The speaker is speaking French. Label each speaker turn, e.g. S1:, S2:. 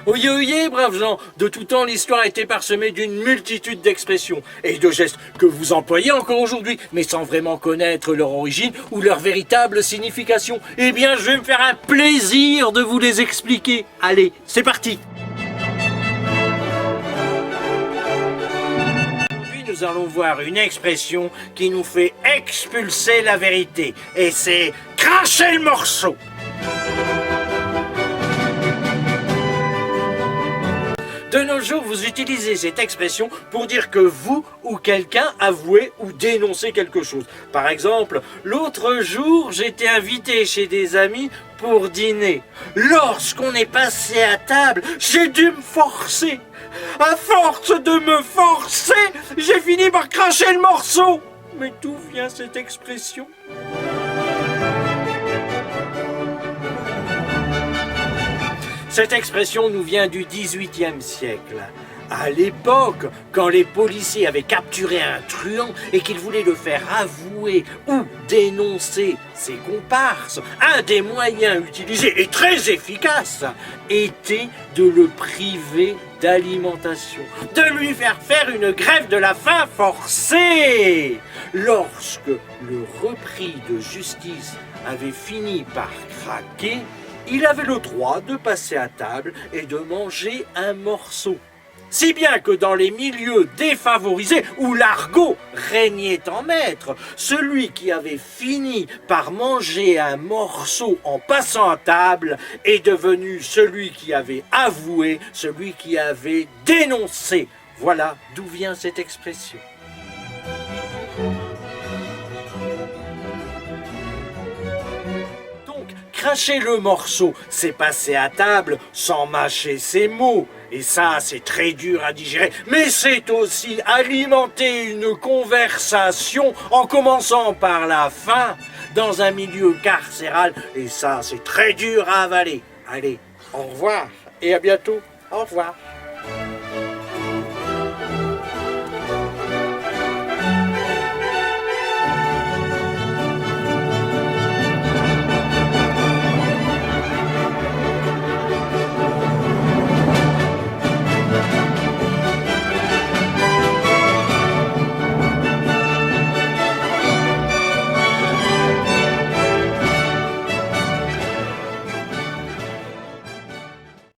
S1: Oyez, oyez, braves gens, de tout temps l'histoire a été parsemée d'une multitude d'expressions et de gestes que vous employez encore aujourd'hui, mais sans vraiment connaître leur origine ou leur véritable signification. Eh bien, je vais me faire un plaisir de vous les expliquer. Allez, c'est parti! Aujourd'hui, nous allons voir une expression qui nous fait expulser la vérité, et c'est « cracher le morceau ». De nos jours, vous utilisez cette expression pour dire que vous ou quelqu'un avouez ou dénoncez quelque chose. Par exemple, l'autre jour, j'étais invité chez des amis pour dîner. Lorsqu'on est passé à table, j'ai dû me forcer. À force de me forcer, j'ai fini par cracher le morceau. Mais d'où vient cette expression ? Cette expression nous vient du XVIIIe siècle. À l'époque, quand les policiers avaient capturé un truand et qu'ils voulaient le faire avouer ou dénoncer ses comparses, un des moyens utilisés et très efficaces était de le priver d'alimentation, de lui faire une grève de la faim forcée. Lorsque le repris de justice avait fini par craquer, il avait le droit de passer à table et de manger un morceau. Si bien que dans les milieux défavorisés où l'argot régnait en maître, celui qui avait fini par manger un morceau en passant à table est devenu celui qui avait avoué, celui qui avait dénoncé. Voilà d'où vient cette expression. Cracher le morceau, c'est passer à table sans mâcher ses mots. Et ça, c'est très dur à digérer. Mais c'est aussi alimenter une conversation en commençant par la fin dans un milieu carcéral. Et ça, c'est très dur à avaler. Allez, au revoir et à bientôt. Au revoir.